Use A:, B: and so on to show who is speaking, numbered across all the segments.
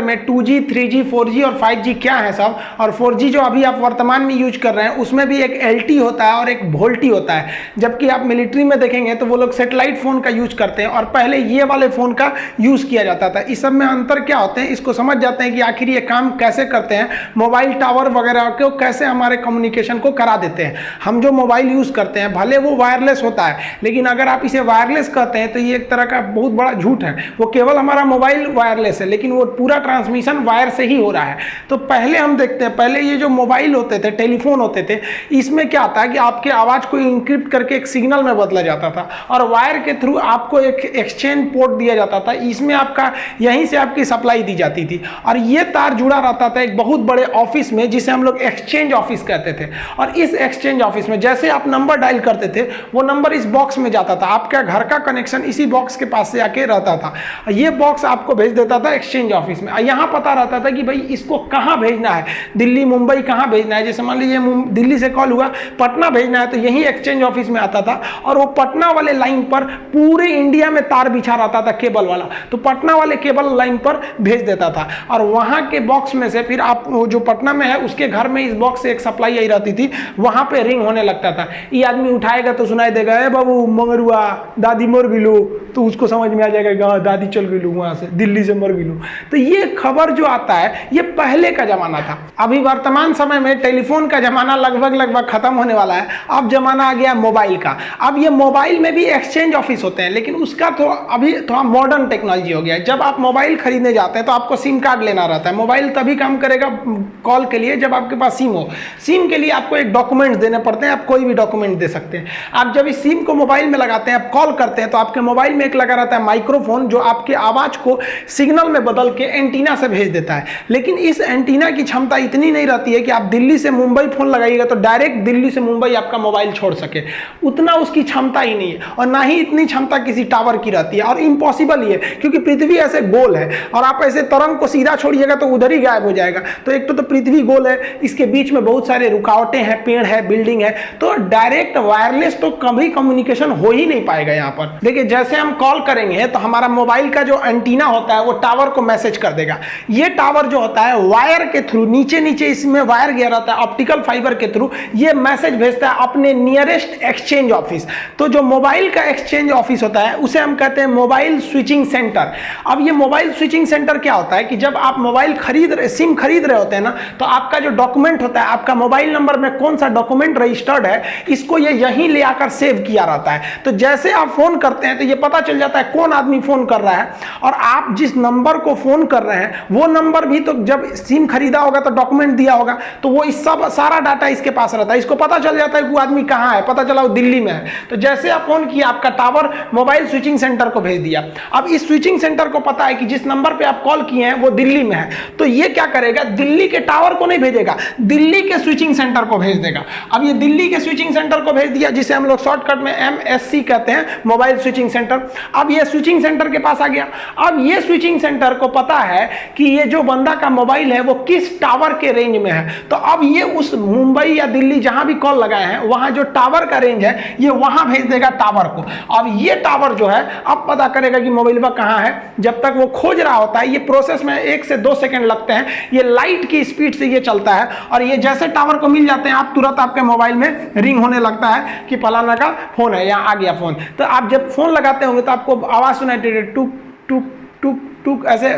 A: में 2G, 3G, 4G और 5G क्या है सब, और 4G जो अभी आप वर्तमान में यूज कर रहे हैं उसमें भी एक LT होता है और एक वोल्टी होता है। जबकि आप मिलिट्री में देखेंगे तो वो लोग सैटेलाइट फोन का यूज करते हैं और पहले ये वाले फोन का यूज किया जाता था। इस सब में अंतर क्या होते हैं इसको समझ जाते हैं कि आखिर ये काम कैसे करते हैं, मोबाइल टावर वगैरह को कैसे हमारे कम्युनिकेशन को करा देते हैं। हम जो मोबाइल यूज करते हैं भले वो वायरलेस होता है, लेकिन अगर आप इसे वायरलेस कहते हैं तो ये एक तरह का बहुत बड़ा झूठ है। वो केवल हमारा मोबाइल वायरलेस है, लेकिन वो पूरा ट्रांसमिशन वायर से ही हो रहा है। तो पहले हम देखते हैं, पहले ये जो मोबाइल होते थे, टेलीफोन होते थे, इसमें क्या आता है कि आपके आवाज को इंक्रिप्ट करके एक सिग्नल में बदला जाता था और वायर के थ्रू आपको एक एक्सचेंज पोर्ट दिया जाता था। इसमें आपका यहीं से आपकी सप्लाई दी जाती थी और ये तार जुड़ा रहता था एक बहुत बड़े ऑफिस में जिसे हम लोग एक्सचेंज ऑफिस कहते थे। और इस एक्सचेंज ऑफिस में जैसे आप नंबर डायल करते थे वो नंबर इस बॉक्स में जाता था, आपका घर का कनेक्शन इसी बॉक्स के पास से आके रहता था। ये बॉक्स आपको भेज देता था एक्सचेंज ऑफिस में। यहाँ पता रहता था कि भाई इसको कहाँ भेजना है, दिल्ली, मुंबई कहाँ भेजना है। जैसे मान लीजिए दिल्ली से कॉल हुआ, पटना भेजना है, तो यही एक्सचेंज ऑफिस में आता था और वो पटना वाले लाइन पर पूरे इंडिया में तार बिछा रहता था केबल वाला, तो पटना वाले केबल लाइन पर भेज देता था। और वहां के बॉक्स में से फिर आप जो पटना में है उसके घर में इस बॉक्स से एक सप्लाई आई रहती थी, वहां पे रिंग होने लगता था। ये आदमी उठाएगा तो सुनाई देगा, ए बाबू मंगरुआ दादी मर गिलो, तो उसको समझ में आ जाएगा हाँ दादी चल गई वहां से, दिल्ली से मर गिलो। तो ये खबर जो आता है ये पहले का जमाना था। अभी वर्तमान समय में टेलीफोन का जमाना लगभग खत्म होने वाला है। अब जमाना आ गया मोबाइल का। अब ये मोबाइल में भी एक्सचेंज ऑफिस होते हैं, लेकिन उसका तो अभी थोड़ा मॉडर्न टेक्नोलॉजी हो गया है। जब आप मोबाइल खरीदने जाते हैं तो आपको सिम कार्ड लेना रहता है। मोबाइल तभी काम करेगा कॉल के लिए जब आपके पास सिम हो। सिम के लिए आपको एक डॉक्यूमेंट देने पड़ते हैं, आप कोई भी डॉक्यूमेंट दे सकते हैं। आप जब इस सिम को मोबाइल में लगाते हैं, आप कॉल करते हैं, तो आपके मोबाइल में एक लगा रहता है माइक्रोफोन जो आपके आवाज को सिग्नल में बदल के एंटीना से भेज देता है। लेकिन इस एंटीना की क्षमता इतनी नहीं रहती है कि आप दिल्ली से मुंबई फोन लगाइएगा तो डायरेक्ट दिल्ली से मुंबई आपका मोबाइल छोड़ सके, उतना उसकी क्षमता ही नहीं है। और ना ही इतनी क्षमता किसी टावर की रहती है, और इम्पॉसिबल ही है क्योंकि पृथ्वी ऐसे गोल है और आप ऐसे तरंग को सीधा छोड़िएगा तो उधर ही गायब हो जाएगा। तो एक तो पृथ्वी गोल है, इसके बीच में बहुत सारे रुकावटें हैं, पेड़ है, बिल्डिंग है, तो डायरेक्ट वायरलेस तो कभी कम्युनिकेशन हो ही नहीं पाएगा। यहाँ पर देखिए जैसे हम कॉल करेंगे तो हमारा मोबाइल का जो एंटीना होता है वो टावर को मैसेज कर देगा। ये टावर जो होता है वायर के थ्रू, नीचे इसमें वायर गया रहता है ऑप्टिकल फाइबर के थ्रू, ये मैसेज भेजता है अपने नियरेस्ट एक्सचेंज ऑफिस। तो जो मोबाइल का एक्सचेंज ऑफिस होता है उसे हम कहते हैं मोबाइल स्विचिंग सेंटर। अब ये मोबाइल स्विचिंग सेंटर क्या होता है कि जब आप मोबाइल सिम खरीद रहे होते हैं ना, तो आपका जो डॉक्यूमेंट होता है, आपका मोबाइल नंबर में कौन सा डॉक्यूमेंट रजिस्टर्ड है, इसको ये यहीं ले आकर सेव किया रहता है। तो जैसे आप फोन करते हैं तो ये पता चल जाता है कौन आदमी फोन कर रहा है, और आप जिस नंबर को फोन कर रहे हैं वो नंबर भी तो जब सिम खरीदा होगा तो डॉक्यूमेंट दिया होगा, तो वो इस सब सारा डाटा इसके पास रहता है। इसको पता चल जाता है कि वो आदमी कहाँ है, पता चला वो दिल्ली में है। तो जैसे आप फोन किया, आपका टावर मोबाइल स्विचिंग सेंटर को भेज दिया। अब इस स्विचिंग सेंटर को पता है कि जिस नंबर पे आप कॉल किए हैं वो दिल्ली में है, तो ये क्या करेगा, दिल्ली के टावर को नहीं भेजेगा, दिल्ली के स्विचिंग सेंटर को भेज देगा। अब ये दिल्ली के स्विचिंग सेंटर को भेज दिया, जिसे हम लोग शॉर्टकट में MSC कहते हैं, मोबाइल स्विचिंग सेंटर। अब ये स्विचिंग सेंटर के पास आ गया। अब ये स्विचिंग सेंटर को पता है कि ये जो बंदा का मोबाइल है वो किस टावर के रेंज में है, तो अब ये उस मुंबई या दिल्ली जहां भी कॉल लगाए हैं वहां जो टावर का रेंज है ये वहां भेज देगा टावर को। अब ये टावर जो है अब पता करेगा कि मोबाइल कहां है। जब तक वो खोज रहा होता है, ये प्रोसेस में 1 से 2 सेकंड लगते हैं, ये लाइट की स्पीड से ये चलता है, और ये जैसे टावर को मिल जाते हैं आप तुरंत आपके मोबाइल में रिंग होने लगता है कि फलाना का फोन है, यहाँ आ गया फोन। तो आप जब फोन लगाते होंगे तो आपको आवाज सुनाई देती है, टुक टुक टुक टुक, ऐसे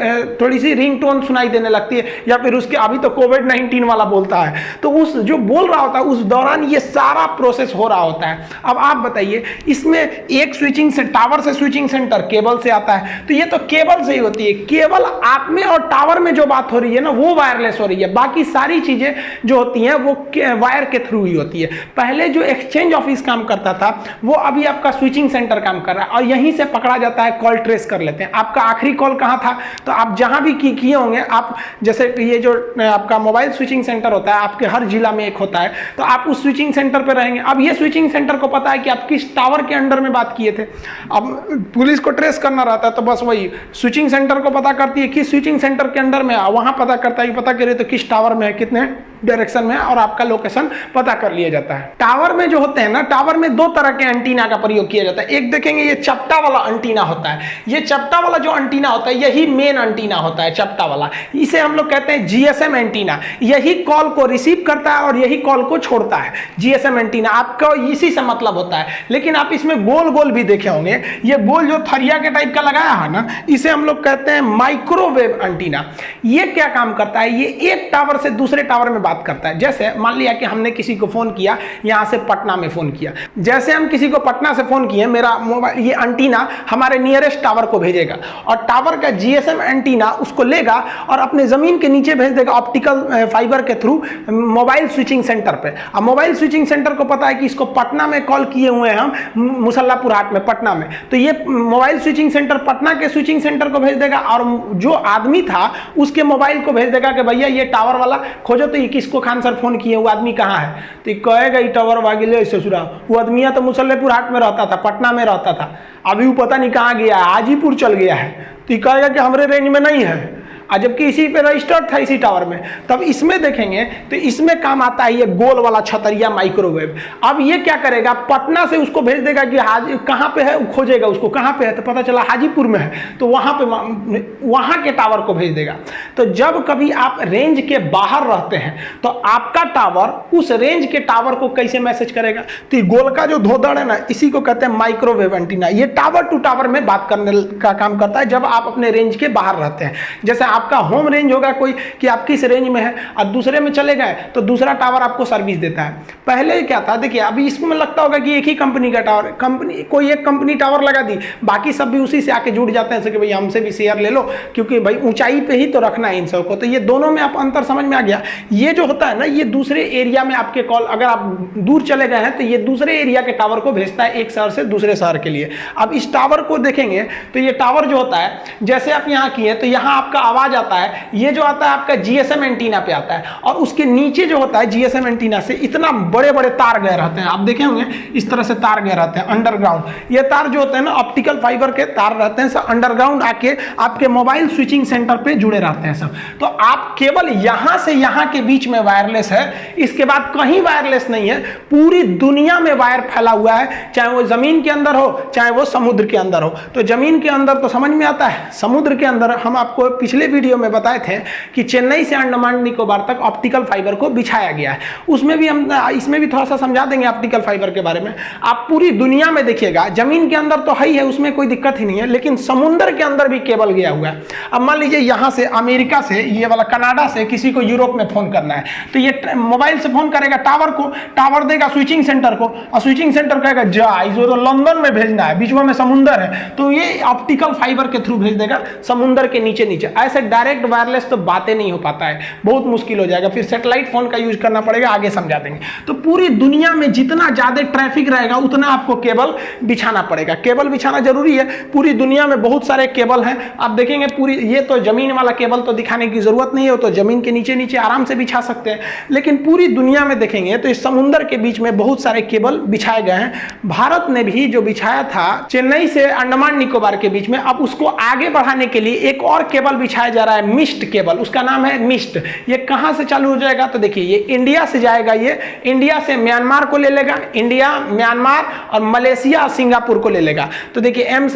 A: थोड़ी सी रिंग टोन सुनाई देने लगती है, या फिर उसके अभी तो कोविड-19 वाला बोलता है, तो उस जो बोल रहा होता है उस दौरान ये सारा प्रोसेस हो रहा होता है। अब आप बताइए, इसमें एक स्विचिंग से टावर से स्विचिंग सेंटर केबल से आता है, तो ये तो केबल से ही होती है। केवल आप में और टावर में जो बात हो रही है ना वो वायरलेस हो रही है, बाकी सारी चीजें जो होती हैं वो वायर के थ्रू ही होती है। पहले जो एक्सचेंज ऑफिस काम करता था वो अभी आपका स्विचिंग सेंटर काम कर रहा है, और यहीं से पकड़ा जाता है, कॉल ट्रेस कर लेते हैं। आपका आखिरी कॉल कहाँ था, तो आप जहां भी किए होंगे, आप जैसे ये जो आपका मोबाइल स्विचिंग सेंटर होता है आपके हर जिला में एक होता है, तो आप उस स्विचिंग सेंटर पे रहेंगे। अब ये स्विचिंग सेंटर को पता है कि आप किस टावर के अंडर में बात किए थे। अब पुलिस को ट्रेस करना रहता है तो बस वही स्विचिंग सेंटर को पता करती है किस स्विचिंग सेंटर के अंडर में, वहां पता करता है कि पता करे तो किस टावर में है, कितने डायरेक्शन में और आपका लोकेशन पता कर लिया जाता है। टावर में जो होते हैं ना, टावर में दो तरह के एंटीना का प्रयोग किया जाता है। एक देखेंगे ये चपटा वाला एंटीना होता है, ये चपटा वाला जो एंटीना होता है यही मेन एंटीना होता है, चपटा वाला। इसे हम लोग कहते हैं जीएसएम एंटीना। यही कॉल को रिसीव करता है और यही कॉल को छोड़ता है। जीएसएम एंटीना आपका इसी से मतलब होता है। लेकिन आप इसमें गोल गोल भी देखे होंगे, ये गोल जो थरिया के टाइप का लगाया है ना, इसे हम लोग कहते हैं माइक्रोवेव एंटीना। ये क्या काम करता है, ये एक टावर से दूसरे टावर में बात करता है। जैसे मान लिया कि हमने किसी को फोन किया, यहां से पटना में फोन किया, जैसे हम किसी को पटना से फोन किए, मेरा मोबाइल ये एंटीना हमारे नियरेस्ट टावर को भेजेगा और टावर का जीएसएम एंटीना उसको लेगा और अपने जमीन के नीचे भेज देगा ऑप्टिकल फाइबर के थ्रू मोबाइल स्विचिंग सेंटर पे। अब मोबाइल स्विचिंग सेंटर को पता है कि इसको पटना में कॉल किए हुए हैं हम, मुसल्लापुर हाट में, पटना में, तो ये मोबाइल स्विचिंग सेंटर पटना के स्विचिंग सेंटर को भेज देगा और जो आदमी था उसके मोबाइल को भेज देगा कि भैया ये टावर वाला खोजो तो ये किसको खान सर फोन किए, वो आदमी कहाँ है, तो कहेगा ये टावर वागिले ससुरा, वो आदमिया तो मुसल्लापुर हाट में रहता था, पटना में रहता था, अभी वो पता नहीं कहाँ गया, हाजीपुर चल गया है, तो ये कहेगा कि हमारे रेंज में नहीं है, जबकि इसी पे रजिस्टर्ड था इसी टावर में। तब इसमें देखेंगे तो इसमें काम आता है ये गोल वाला छतरिया माइक्रोवेव। अब ये क्या करेगा, पटना से उसको भेज देगा कि कहाँ पे है, खोजेगा उसको कहाँ पे है, तो पता चला हाजीपुर में है, तो वहाँ के टावर को भेज देगा। तो जब कभी आप रेंज के बाहर रहते हैं तो आपका टावर उस रेंज के टावर को कैसे मैसेज करेगा, तो ये गोल का जो धोदड़ है ना, इसी को कहते हैं माइक्रोवेव एंटीना। ये टावर टू टावर में बात करने का काम करता है जब आप अपने रेंज के बाहर रहते हैं। जैसे आपका होम रेंज होगा कोई कि आप किस रेंज में है और दूसरे में चले गए तो दूसरा टावर आपको सर्विस देता है। पहले क्या था, देखिए अभी इसमें लगता होगा कि एक ही कंपनी का टावर, कंपनी कोई एक कंपनी टावर लगा दी, बाकी सब भी उसी से आके जुड़ जाते हैं, कि भाई हमसे भी शेयर ले लो, क्योंकि भाई ऊंचाई पे ही तो रखना है इन सबको। तो ये दोनों में आप अंतर समझ में आ गया। ये जो होता है ना, ये दूसरे एरिया में आपके कॉल, अगर आप दूर चले गए हैं तो ये दूसरे एरिया के टावर को भेजता है एक शहर से दूसरे शहर के लिए। अब इस टावर को देखेंगे तो ये टावर जो होता है, जैसे आप यहाँ किए तो यहाँ आपका आवाज आता है, ये जो आता है आपका जीएसएम एंटीना पे आता है और उसके नीचे जो होता है जीएसएम एंटीना से इतना बड़े बड़े तार गए रहते हैं, आप देखे होंगे इस तरह से तार गए रहते हैं अंडरग्राउंड। ये तार जो होते हैं ना ऑप्टिकल फाइबर के तार रहते हैं, सब अंडरग्राउंड आके आपके मोबाइल स्विचिंग सेंटर पे जुड़े रहते हैं सब। तो आप केवल यहां से यहां के बीच में वायरलेस है, इसके बाद कहीं वायरलेस नहीं है। पूरी दुनिया में वायर फैला हुआ है, चाहे वो जमीन के अंदर हो चाहे वो समुद्र के अंदर हो। तो जमीन के अंदर तो समझ में आता है, समुद्र के अंदर हम आपको पिछले वीडियो में बताए थे कि चेन्नई से अंडमान निकोबार तक ऑप्टिकल फाइबर को बिछाया गया है। उसमें भी हम इसमें भी थोड़ा सा समझा देंगे ऑप्टिकल फाइबर के बारे में। आप पूरी दुनिया में देखिएगा, जमीन के अंदर तो है, उसमें कोई दिक्कत ही नहीं है, लेकिन समुद्र के अंदर भी केबल गया हुआ है। अब मान लीजिए यहां से अमेरिका से, ये वाला कनाडा से किसी को यूरोप में फोन करना है, तो ये मोबाइल से फोन करेगा टावर को, टावर देगा स्विचिंग सेंटर को और स्विचिंग सेंटर कहेगा जा इसको तो लंदन में भेजना है, बीच में समुद्र है, तो ये ऑप्टिकल फाइबर के थ्रू भेज देगा समुद्र के नीचे नीचे। ऐसे डायरेक्ट वायरलेस तो बातें नहीं हो पाता है, बहुत मुश्किल हो जाएगा, फिर सैटेलाइट फोन का यूज करना पड़ेगा, आगे समझा देंगे। तो पूरी दुनिया में जितना ज्यादा ट्रैफिक रहेगा उतना आपको केबल बिछाना पड़ेगा। केबल बिछाना जरूरी है, पूरी दुनिया में बहुत सारे केबल हैं, आप देखेंगे पूरी। ये तो जमीन वाला केबल तो दिखाने की जरूरत नहीं है, तो जमीन के नीचे नीचे आराम से बिछा सकते हैं, लेकिन पूरी दुनिया में देखेंगे तो इस समुद्र के बीच में बहुत सारे केबल बिछाए गए हैं। भारत ने भी जो बिछाया था चेन्नई से अंडमान निकोबार के बीच में, अब उसको आगे बढ़ाने के लिए एक और केबल बिछाया जा रहा है, मिस्ट केबल, उसका नाम है मिस्ट। ये कहां से चालू हो जाएगा, तो देखिए ये इंडिया से जाएगा, ये इंडिया से म्यांमार को ले लेगा, इंडिया म्यांमार और मलेशिया और सिंगापुर को ले लेगा। तो देखिए एम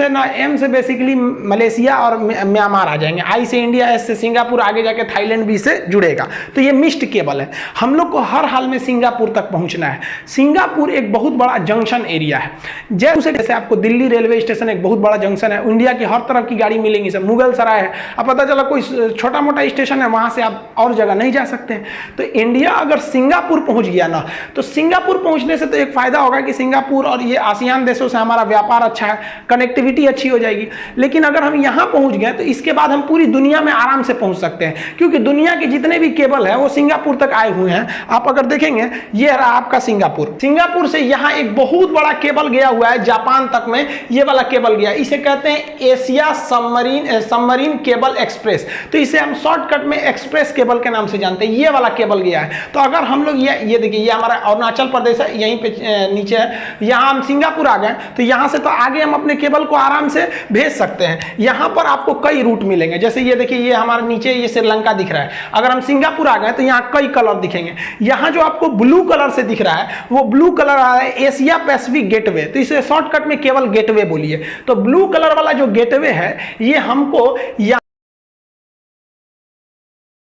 A: से बेसिकली मलेशिया और म्यांमार आ जाएंगे, आई से इंडिया, एस से सिंगापुर, आगे जाके थाईलैंड भी से जुड़ेगा। तो ये मिस्ट केबल है। हम लोग को हर हाल में सिंगापुर तक पहुंचना है। सिंगापुर एक बहुत बड़ा जंक्शन एरिया है, जैसे आपको दिल्ली रेलवे स्टेशन एक बहुत बड़ा जंक्शन है, इंडिया की हर तरफ की गाड़ी मिलेंगी, सब मुगल सराय है। अब पता चला कोई छोटा मोटा स्टेशन है, वहां से आप और जगह नहीं जा सकते। तो इंडिया अगर सिंगापुर पहुंच गया ना, तो सिंगापुर पहुंचने से तो एक फायदा होगा कि सिंगापुर और ये आसियान देशों से हमारा व्यापार अच्छा है, कनेक्टिविटी अच्छी हो जाएगी। लेकिन अगर हम यहां पहुंच गए तो इसके बाद हम पूरी दुनिया में आराम से पहुंच सकते हैं, क्योंकि दुनिया के जितने भी केबल है वो सिंगापुर तक आए हुए हैं। आप अगर देखेंगे ये रहा आपका सिंगापुर, सिंगापुर से यहां एक बहुत बड़ा केबल गया हुआ है जापान तक में, ये वाला केबल गया, इसे कहते हैं Asia submarine cable express. Express, तो इसे हम शॉर्टकट में एक्सप्रेस केबल के नाम से जानते हैं। ये वाला केबल गया है। तो अगर हम लोग ये देखिए, ये हमारा अरुणाचल प्रदेश है, यहीं पे नीचे है, यहाँ हम सिंगापुर आ गए, तो यहाँ से तो आगे हम अपने केबल को आराम से भेज सकते हैं। यहाँ पर आपको कई रूट मिलेंगे, जैसे ये देखिए, ये हमारे नीचे ये श्रीलंका दिख रहा है। अगर हम सिंगापुर आ गए तो यहाँ कई कलर दिखेंगे। यहाँ जो आपको ब्लू कलर से दिख रहा है, वो ब्लू कलर आ रहा है एशिया पैसिफिक गेटवे, तो इसे शॉर्टकट में केवल गेटवे बोलिए। तो ब्लू कलर वाला जो गेटवे है, ये हमको